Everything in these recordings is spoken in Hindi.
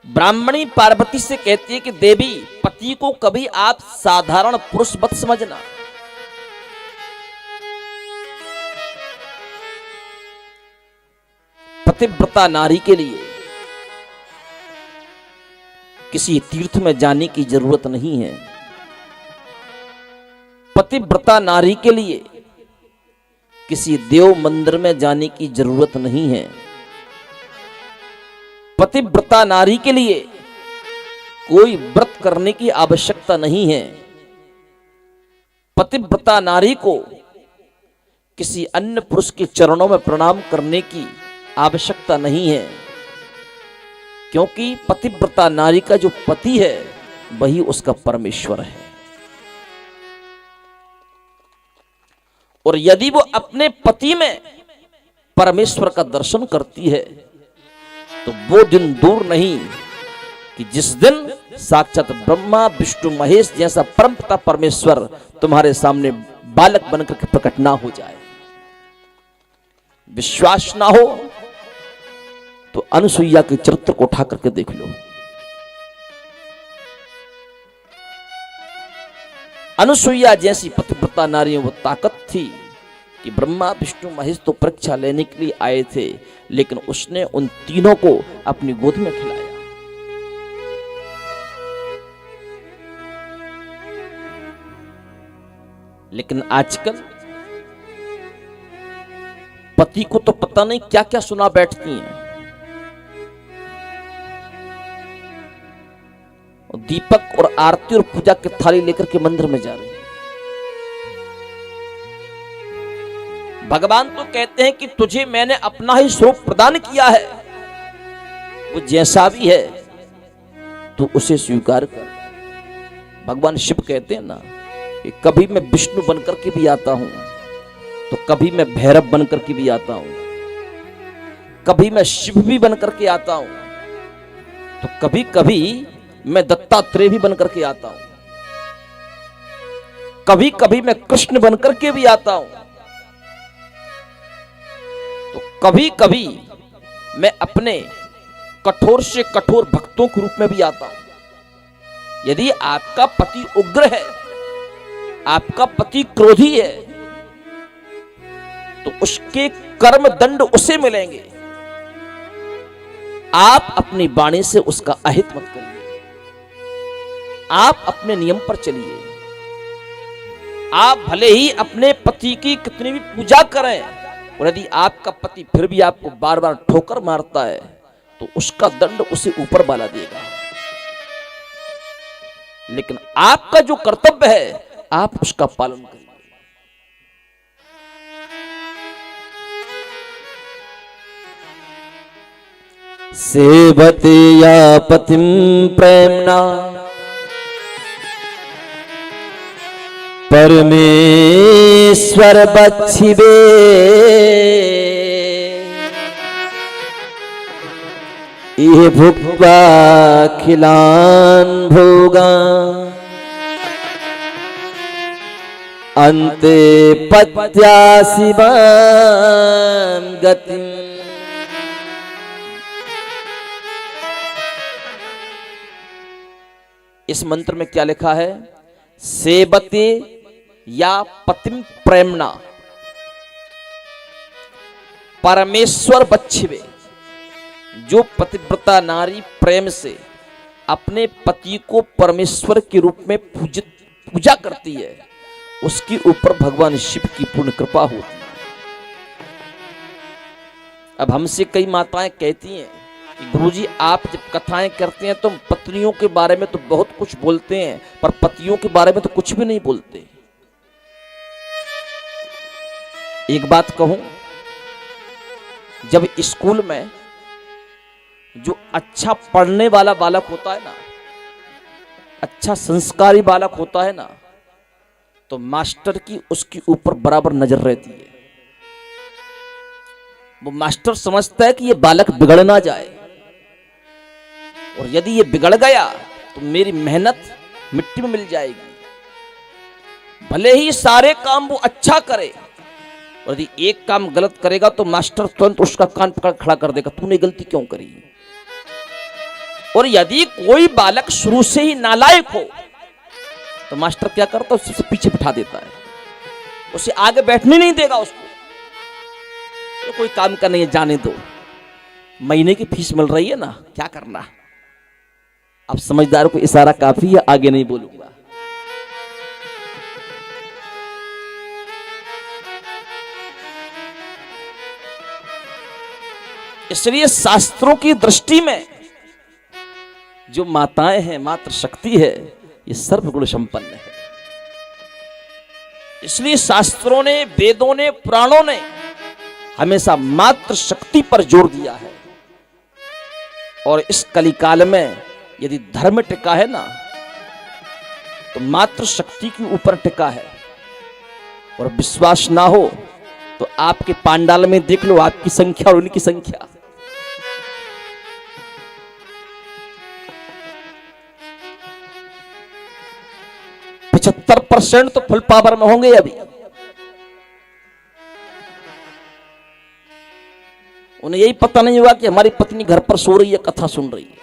ब्राह्मणी पार्वती से कहती है कि देवी, पति को कभी आप साधारण पुरुष मत समझना। पतिव्रता नारी के लिए किसी तीर्थ में जाने की जरूरत नहीं है। पतिव्रता नारी के लिए किसी देव मंदिर में जाने की जरूरत नहीं है। पतिव्रता नारी के लिए कोई व्रत करने की आवश्यकता नहीं है। पतिव्रता नारी को किसी अन्य पुरुष के चरणों में प्रणाम करने की आवश्यकता नहीं है, क्योंकि पतिव्रता नारी का जो पति है वही उसका परमेश्वर है। और यदि वो अपने पति में परमेश्वर का दर्शन करती है तो वो दिन दूर नहीं कि जिस दिन साक्षात ब्रह्मा विष्णु महेश जैसा परमपिता परमेश्वर तुम्हारे सामने बालक बनकर के प्रकट ना हो जाए। विश्वास ना हो तो अनुसुईया के चरित्र को उठा करके देख लो। अनुसुईया जैसी पतिव्रता नारी वो ताकत थी कि ब्रह्मा विष्णु महेश तो परीक्षा लेने के लिए आए थे, लेकिन उसने उन तीनों को अपनी गोद में खिलाया। लेकिन आजकल पति को तो पता नहीं क्या क्या सुना बैठती हैं। दीपक और आरती और पूजा की थाली लेकर के मंदिर में जा रही है। भगवान तो कहते हैं कि तुझे मैंने अपना ही स्वरूप प्रदान किया है, वो जैसा भी है तू उसे स्वीकार कर। भगवान शिव कहते हैं ना कि कभी मैं विष्णु बनकर के भी आता हूं, तो कभी मैं भैरव बनकर के भी आता हूं, कभी मैं शिव भी बनकर के आता हूं, तो कभी कभी मैं दत्तात्रेय भी बनकर के आता हूं, कभी कभी मैं कृष्ण बनकर के भी आता हूं, तो कभी कभी मैं अपने कठोर से कठोर भक्तों के रूप में भी आता हूं। यदि आपका पति उग्र है, आपका पति क्रोधी है, तो उसके कर्म दंड उसे मिलेंगे। आप अपनी वाणी से उसका अहित मत करिए, आप अपने नियम पर चलिए। आप भले ही अपने पति की कितनी भी पूजा करें, और यदि आपका पति फिर भी आपको बार बार ठोकर मारता है तो उसका दंड उसे ऊपर वाला देगा। लेकिन आपका जो कर्तव्य है आप उसका पालन करिए। सेवते या पतिं प्रेम्णा परमेश्वर बच्छिवे इह भुक्त्वा खिलान भोगान् अन्ते पत्यासि मां गतिम्। इस मंत्र में क्या लिखा है? सेवते या पतिम प्रेमणा परमेश्वर बच्छिवे। जो पतिव्रता नारी प्रेम से अपने पति को परमेश्वर के रूप में पूजा करती है, उसके ऊपर भगवान शिव की पूर्ण कृपा होती है। अब हमसे कई माताएं कहती हैं कि गुरुजी आप जब कथाएं करते हैं तो पत्नियों के बारे में तो बहुत कुछ बोलते हैं, पर पतियों के बारे में तो कुछ भी नहीं बोलते। एक बात कहूं, जब स्कूल में जो अच्छा पढ़ने वाला बालक होता है ना, अच्छा संस्कारी बालक होता है ना, तो मास्टर की उसके ऊपर बराबर नजर रहती है। वो मास्टर समझता है कि ये बालक बिगड़ ना जाए, और यदि ये बिगड़ गया तो मेरी मेहनत मिट्टी में मिल जाएगी। भले ही सारे काम वो अच्छा करे, और यदि एक काम गलत करेगा तो मास्टर तुरंत उसका कान पकड़ खड़ा कर देगा, तूने गलती क्यों करी। और यदि कोई बालक शुरू से ही नालायक हो तो मास्टर क्या करता है, उससे पीछे बिठा देता है, उसे आगे बैठने नहीं देगा उसको। तो कोई काम का नहीं है, जाने दो, महीने की फीस मिल रही है ना, क्या करना। अब समझदार को इशारा काफी है, आगे नहीं बोलूंगा। इसलिए शास्त्रों की दृष्टि में जो माताएं हैं, मातृ शक्ति है, ये सर्वगुण संपन्न है। इसलिए शास्त्रों ने, वेदों ने, पुराणों ने हमेशा मातृ शक्ति पर जोर दिया है। और इस कलिकाल में यदि धर्म टिका है ना, तो मातृ शक्ति के ऊपर टिका है। और विश्वास ना हो तो आपके पांडाल में देख लो, आपकी संख्या और उनकी संख्या। % तो फुल पावर में होंगे अभी। उन्हें यही पता नहीं हुआ कि हमारी पत्नी घर पर सो रही है, कथा सुन रही है।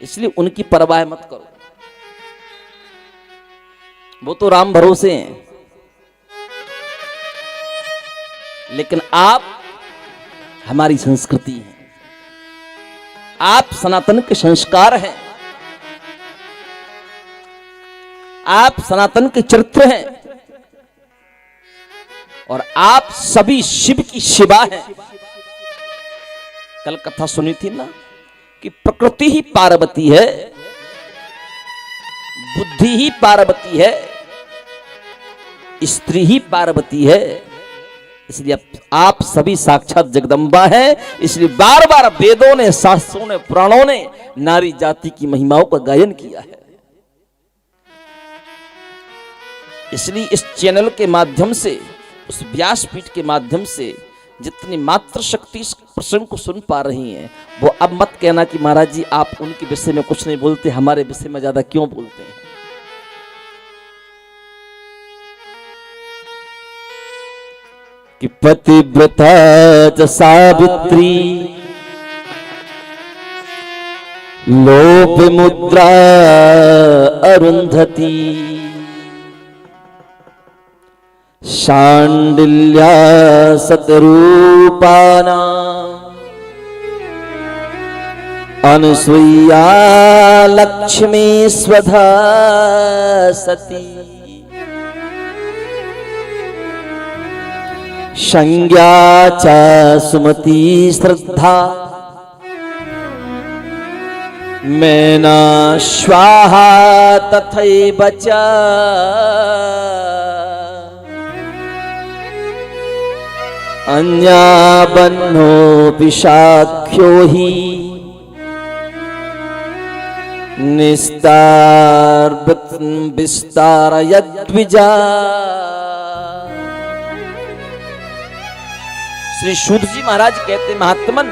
इसलिए उनकी परवाह मत करो, वो तो राम भरोसे हैं। लेकिन आप हमारी संस्कृति हैं, आप सनातन के संस्कार हैं, आप सनातन के चरित्र हैं, और आप सभी शिव की शिवा हैं। कल कथा सुनी थी ना कि प्रकृति ही पार्वती है, बुद्धि ही पार्वती है, स्त्री ही पार्वती है। इसलिए आप सभी साक्षात जगदम्बा हैं। इसलिए बार बार वेदों ने, शास्त्रों ने, पुराणों ने नारी जाति की महिमाओं का गायन किया है। इसलिए इस चैनल के माध्यम से, उस व्यासपीठ के माध्यम से जितनी मातृ शक्ति इस प्रसंग को सुन पा रही हैं, वो अब मत कहना कि महाराज जी आप उनके विषय में कुछ नहीं बोलते, हमारे विषय में ज्यादा क्यों बोलते हैं। कि पतिव्रता च सावित्री लोभ मुद्रा अरुंधति शांडिल्या सतरूपाना अनुसुईया लक्ष्मी स्वधा सती संज्ञा च सुमति श्रद्धा मैना स्वाहा तथैव च अन्या बन्नो शाख्यो हि निस्तार विस्तारयद्विजा। श्री सूत जी महाराज कहते, महात्मन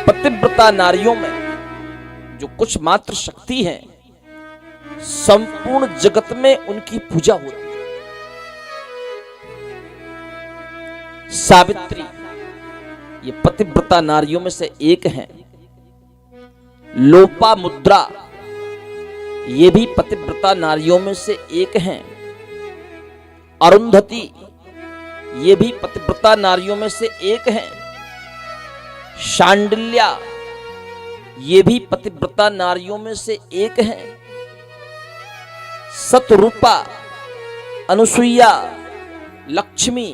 पतिव्रता नारियों में जो कुछ मात्र शक्ति है, संपूर्ण जगत में उनकी पूजा होती है। सावित्री ये पतिव्रता नारियों में से एक है। लोपा मुद्रा ये भी पतिव्रता नारियों में से एक हैं। अरुंधति ये भी पतिव्रता नारियों में से एक हैं। शांडिल्या ये भी पतिव्रता नारियों में से एक हैं। सतरूपा, अनुसुईया, लक्ष्मी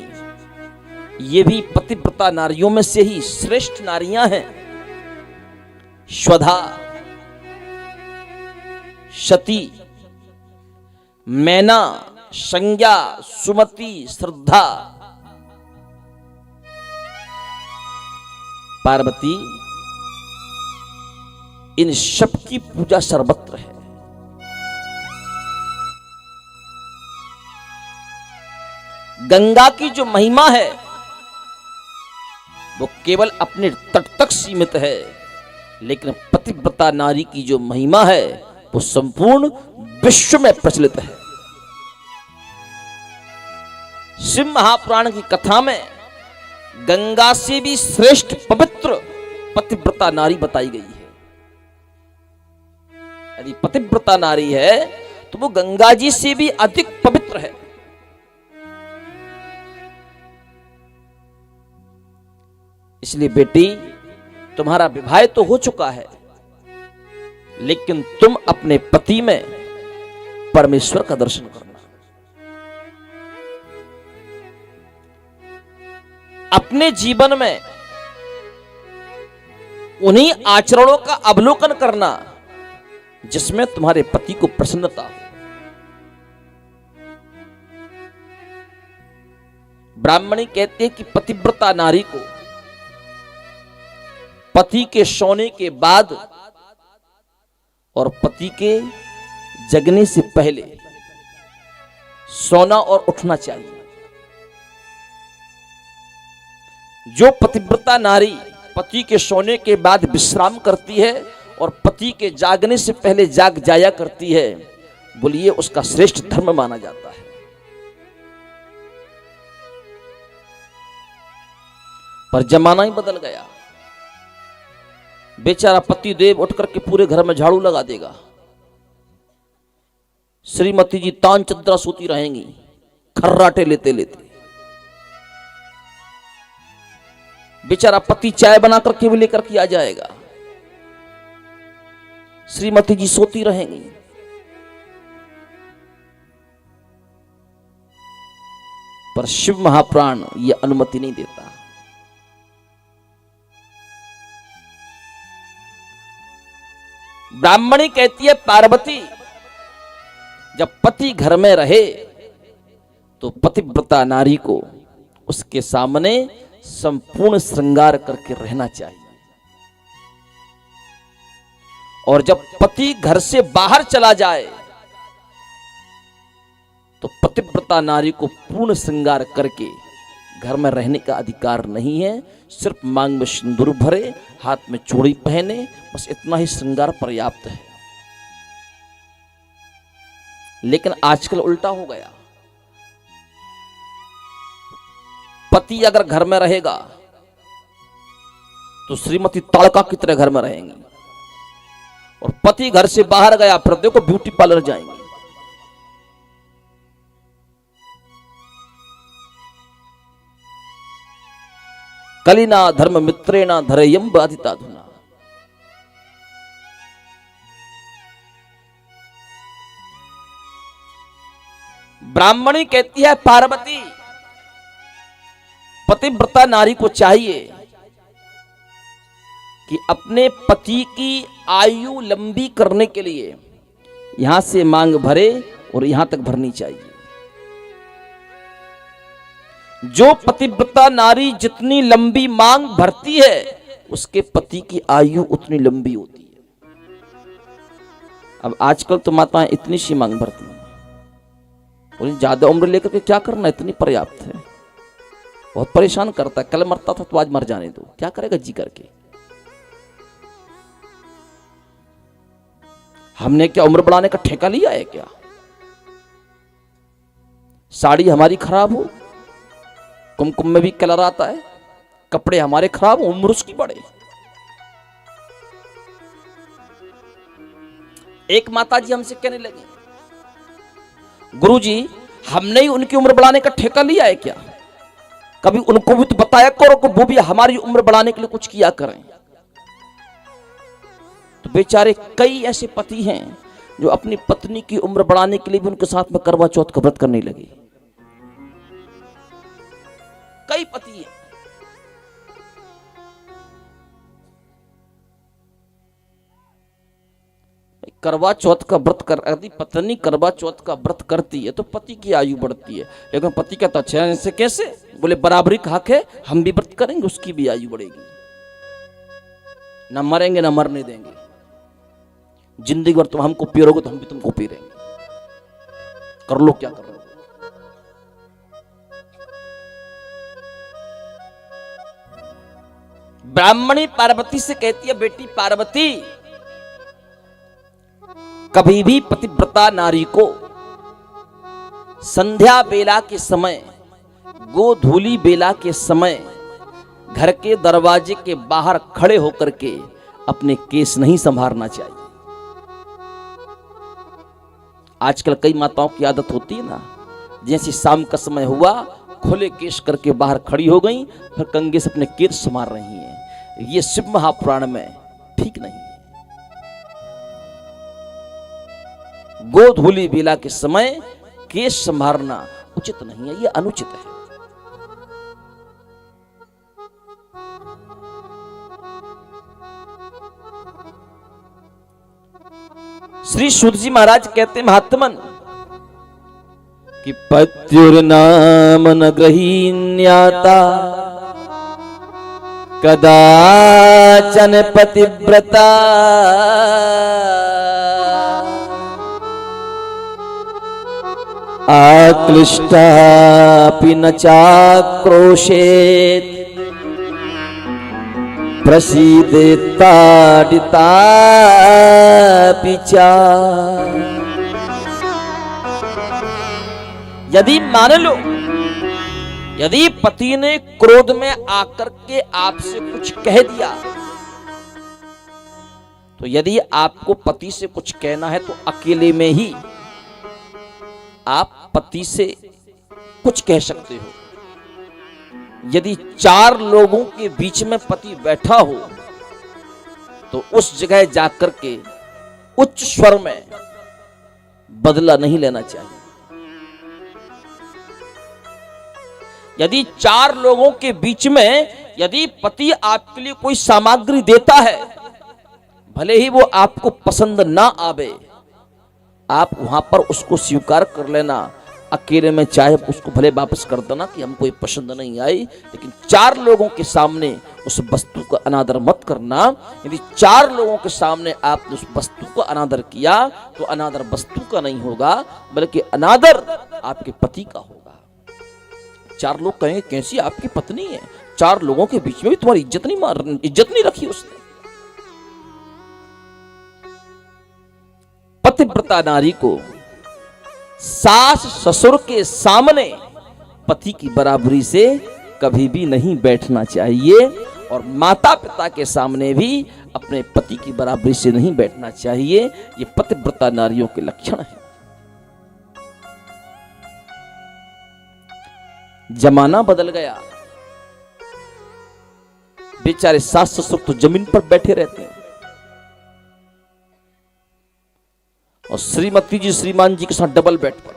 ये भी पतिव्रता नारियों में से ही श्रेष्ठ नारियां हैं। स्वधा, सती, मैना, संज्ञा, सुमति, श्रद्धा, पार्वती इन सब की पूजा सर्वत्र है। गंगा की जो महिमा है वो केवल अपने तट तक सीमित है, लेकिन पतिव्रता नारी की जो महिमा है वो संपूर्ण विश्व में प्रचलित है। शिव महापुराण की कथा में गंगा से भी श्रेष्ठ पवित्र पतिव्रता नारी बताई गई है। यदि पतिव्रता नारी है तो वो गंगा जी से भी अधिक पवित्र है। इसलिए बेटी, तुम्हारा विवाह तो हो चुका है, लेकिन तुम अपने पति में परमेश्वर का दर्शन करना। अपने जीवन में उन्हीं आचरणों का अवलोकन करना जिसमें तुम्हारे पति को प्रसन्नता हो। ब्राह्मणी कहते हैं कि पतिव्रता नारी को पति के सोने के बाद और पति के जगने से पहले सोना और उठना चाहिए। जो पतिव्रता नारी पति के सोने के बाद विश्राम करती है और पति के जागने से पहले जाग जाया करती है, बोलिए उसका श्रेष्ठ धर्म माना जाता है। पर जमाना ही बदल गया। बेचारा पति देव उठ करके पूरे घर में झाड़ू लगा देगा, श्रीमती जी तान चद्रा सोती रहेंगी खर्राटे लेते लेते। बेचारा पति चाय बना करके भी लेकर के आ जाएगा, श्रीमती जी सोती रहेंगी। पर शिव महापुराण यह अनुमति नहीं देता। ब्राह्मणी कहती है, पार्वती जब पति घर में रहे तो पतिव्रता नारी को उसके सामने संपूर्ण श्रृंगार करके रहना चाहिए, और जब पति घर से बाहर चला जाए तो पतिव्रता नारी को पूर्ण श्रृंगार करके घर में रहने का अधिकार नहीं है। सिर्फ मांग में सिंदूर भरे, हाथ में चूड़ी पहने, बस इतना ही श्रृंगार पर्याप्त है। लेकिन आजकल उल्टा हो गया। पति अगर घर में रहेगा तो श्रीमती ताड़का की तरह घर में रहेंगी, और पति घर से बाहर गया फिर देखो ब्यूटी पार्लर जाएंगे। कलिना धर्म मित्रेणा धरेयम बाधिताधुना। ब्राह्मणी कहती है, पार्वती पतिव्रता नारी को चाहिए कि अपने पति की आयु लंबी करने के लिए यहां से मांग भरे और यहां तक भरनी चाहिए। जो पतिव्रता नारी जितनी लंबी मांग भरती है उसके पति की आयु उतनी लंबी होती है। अब आजकल तो माताएं इतनी सी मांग भरती हैं, बोली ज्यादा उम्र लेकर के क्या करना, इतनी पर्याप्त है। बहुत परेशान करता है, कल मरता था तो आज मर जाने दो, क्या करेगा जी करके। हमने क्या उम्र बढ़ाने का ठेका लिया है क्या? साड़ी हमारी खराब हो, कुमकुम में भी कलर आता है, कपड़े हमारे खराब हो, उम्र उसकी बढ़े। एक माताजी हमसे कहने लगी, गुरुजी हमने ही उनकी उम्र बढ़ाने का ठेका लिया है क्या? कभी उनको भी तो बताया करो कि वो भी हमारी उम्र बढ़ाने के लिए कुछ किया करें। तो बेचारे कई ऐसे पति हैं जो अपनी पत्नी की उम्र बढ़ाने के लिए भी उनके साथ में करवा चौथ का व्रत करने लगे। कई पति हैं। करवा चौथ का व्रत कर, यदि पत्नी करवा चौथ का व्रत करती है तो पति की आयु बढ़ती है। लेकिन पति कहता अच्छा ऐसे कैसे? बोले बराबरी का हक है, हम भी व्रत करेंगे, उसकी भी आयु बढ़ेगी। ना मरेंगे ना मरने देंगे, जिंदगी भर तुम हमको पीरोगे तो हम भी तुमको पी रहेंगे, कर लो क्या कर लो। ब्राह्मणी पार्वती से कहती है, बेटी पार्वती कभी भी पतिव्रता नारी को संध्या बेला के समय, गोधूली बेला के समय घर के दरवाजे के बाहर खड़े होकर के अपने केस नहीं संभालना चाहिए। आजकल कई माताओं की आदत होती है ना, जैसे शाम का समय हुआ खुले केश करके बाहर खड़ी हो गई, फिर कंघे से अपने केस संभाल रही हैं। ये शिव महापुराण में ठीक नहीं है। गोधूली बेला के समय केश संभालना उचित नहीं है, ये अनुचित है। श्री सूत जी महाराज कहते महात्मन कि पत्युर्नाम न गृहीण्याता कदाचन पतिव्रता आक्लिष्टापि न चाक्रोशेत् प्रसीदेत्ताडितापि च। यदि मान लो, यदि पति ने क्रोध में आकर के आपसे कुछ कह दिया, तो यदि आपको पति से कुछ कहना है तो अकेले में ही आप पति से कुछ कह सकते हो। यदि 4 लोगों के बीच में पति बैठा हो तो उस जगह जाकर के उच्च स्वर में बदला नहीं लेना चाहिए। यदि 4 लोगों के बीच में यदि पति आपके लिए कोई सामग्री देता है, भले ही वो आपको पसंद ना आवे, आप वहां पर उसको स्वीकार कर लेना। अकेले में चाहे उसको भले वापस कर देना कि हमको ये पसंद नहीं आई, लेकिन 4 लोगों के सामने उस वस्तु का अनादर मत करना। यदि 4 लोगों के सामने आपने उस वस्तु का अनादर किया तो अनादर वस्तु का नहीं होगा, बल्कि अनादर आपके पति का होगा। 4 लोग कहेंगे कैसी आपकी पत्नी है, 4 लोगों के बीच में भी तुम्हारी इज्जत नहीं रखी उसने। पतिव्रता नारी को सास ससुर के सामने पति की बराबरी से कभी भी नहीं बैठना चाहिए, और माता पिता के सामने भी अपने पति की बराबरी से नहीं बैठना चाहिए। ये पतिव्रता नारियों के लक्षण है। जमाना बदल गया, बेचारे सास ससुर तो जमीन पर बैठे रहते हैं और श्रीमती जी श्रीमान जी के साथ डबल बेड पर।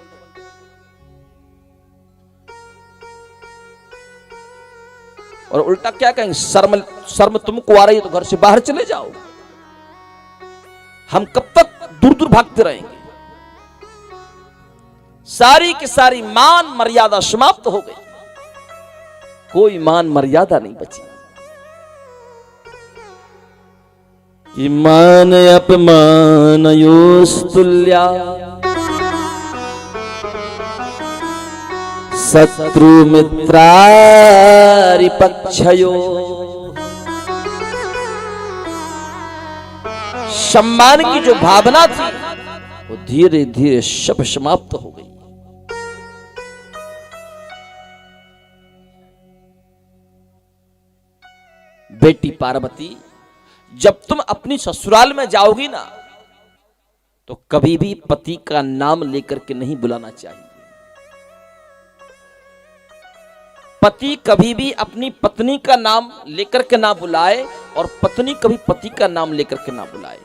और उल्टा क्या कहेंगे, शर्म तुमको आ रही है तो घर से बाहर चले जाओ, हम कब तक दूर दूर भागते रहेंगे। सारी की सारी मान मर्यादा समाप्त हो गई, कोई मान मर्यादा नहीं बची। कि मान अपमानयोस्तुल्या शत्रु मित्रारिपक्षयो। सम्मान की जो भावना थी वो धीरे धीरे सब समाप्त हो गई। बेटी पार्वती, जब तुम अपनी ससुराल में जाओगी ना तो कभी भी पति का नाम लेकर के नहीं बुलाना चाहिए। पति कभी भी अपनी पत्नी का नाम लेकर के ना बुलाए और पत्नी कभी पति का नाम लेकर के ना बुलाए।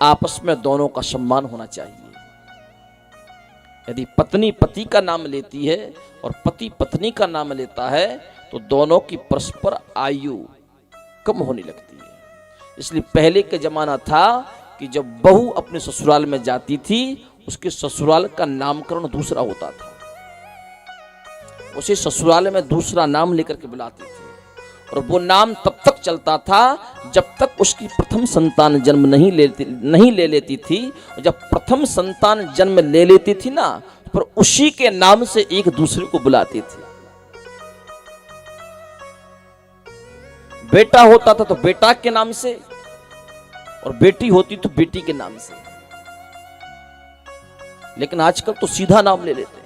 आपस में दोनों का सम्मान होना चाहिए। यदि पत्नी पति का नाम लेती है और पति पत्नी का नाम लेता है तो दोनों की परस्पर आयु कम होने लगती है। इसलिए पहले के जमाना था कि जब बहू अपने ससुराल में जाती थी उसके ससुराल का नामकरण दूसरा होता था, उसे ससुराल में दूसरा नाम लेकर के बुलाते थे और वो नाम तब तक चलता था जब तक उसकी प्रथम संतान जन्म नहीं ले लेती थी। जब प्रथम संतान जन्म ले लेती थी ना, पर उसी के नाम से एक दूसरे को बुलाते थे। बेटा होता था तो बेटा के नाम से, और बेटी होती तो बेटी के नाम से। लेकिन आजकल तो सीधा नाम ले लेते हैं।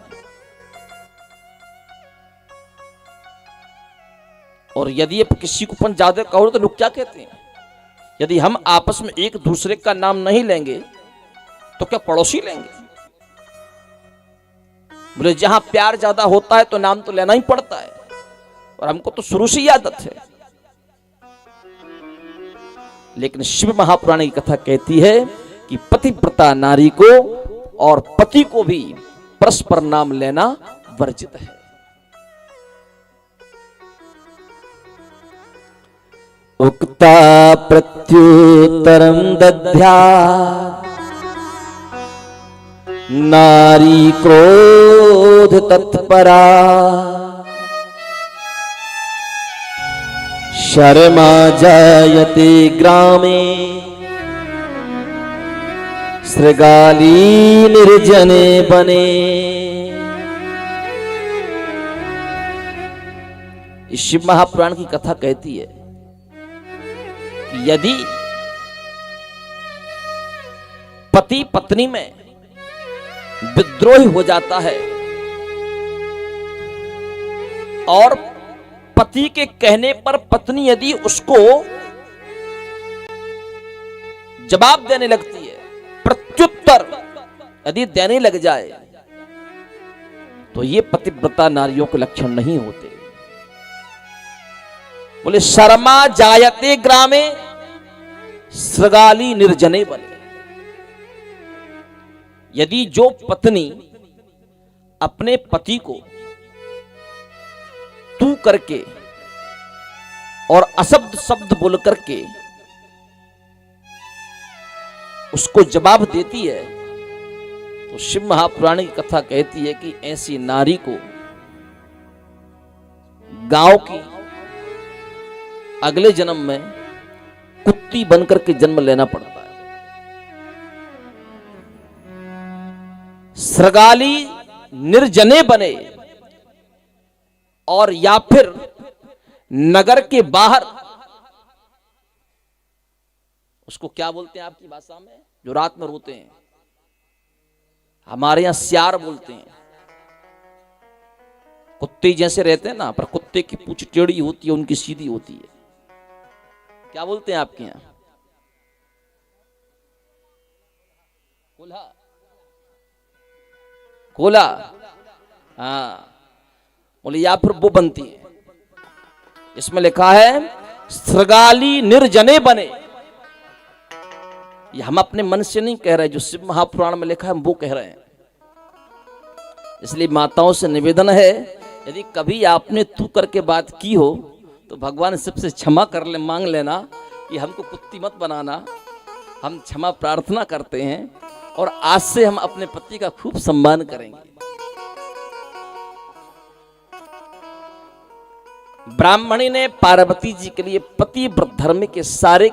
और यदि आप किसी को अपन ज्यादा कहो तो लोग क्या कहते हैं, यदि हम आपस में एक दूसरे का नाम नहीं लेंगे तो क्या पड़ोसी लेंगे? बोले जहां प्यार ज्यादा होता है तो नाम तो लेना ही पड़ता है, और हमको तो शुरू से ही आदत है। लेकिन शिव महापुराण की कथा कहती है कि पतिव्रता नारी को और पति को भी परस्पर नाम लेना वर्जित है। उक्ता प्रत्युत्तरं दद्या नारी क्रोध तत्परा शर्मा जायते ग्रामे सृगाली निर्जने बने। इस शिव महापुराण की कथा कहती है कि यदि पति पत्नी में विद्रोह हो जाता है और पति के कहने पर पत्नी यदि उसको जवाब देने लगती है, प्रत्युत्तर यदि देने लग जाए, तो ये पतिव्रता नारियों के लक्षण नहीं होते। बोले शर्मा जायते ग्रामे सृगाली निर्जने बने। यदि जो पत्नी अपने पति को तू करके और अशब्द शब्द बोल करके उसको जवाब देती है, तो शिव महापुराण की कथा कहती है कि ऐसी नारी को गांव की अगले जन्म में कुत्ती बनकर के जन्म लेना पड़ता है। सृगाली निर्जने बने, और या फिर नगर के बाहर, उसको क्या बोलते हैं आपकी भाषा में, जो रात में रोते हैं? हमारे यहां सियार बोलते हैं। कुत्ते जैसे रहते हैं ना, पर कुत्ते की पूंछ टेढ़ी होती है, उनकी सीधी होती है। क्या बोलते हैं आपके यहां? कोल्हा, कोला, हाँ बोले, या फिर वो बनती है। इसमें लिखा है सृगाली निर्जने बने। ये हम अपने मन से नहीं कह रहे, जो शिव महापुराण में लिखा है हम वो कह रहे हैं। इसलिए माताओं से निवेदन है, यदि कभी आपने तू करके बात की हो तो भगवान सबसे क्षमा कर ले, मांग लेना कि हमको कुत्ती मत बनाना। हम क्षमा प्रार्थना करते हैं और आज से हम अपने पति का खूब सम्मान करेंगे। ब्राह्मणी ने पार्वती जी के लिए पतिव्रत धर्म के सारे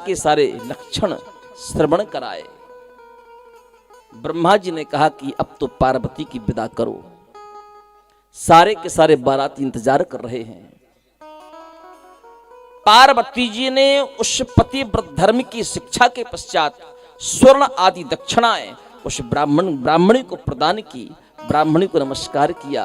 लक्षण श्रवण कराए। ब्रह्मा जी ने कहा कि अब तो पार्वती की विदा करो। सारे के सारे बाराती इंतजार कर रहे हैं। पार्वती जी ने उस पतिव्रत धर्म की शिक्षा के पश्चात स्वर्ण आदि दक्षिणाएं उस ब्राह्मणी को प्रदान की। ब्राह्मणी को नमस्कार किया।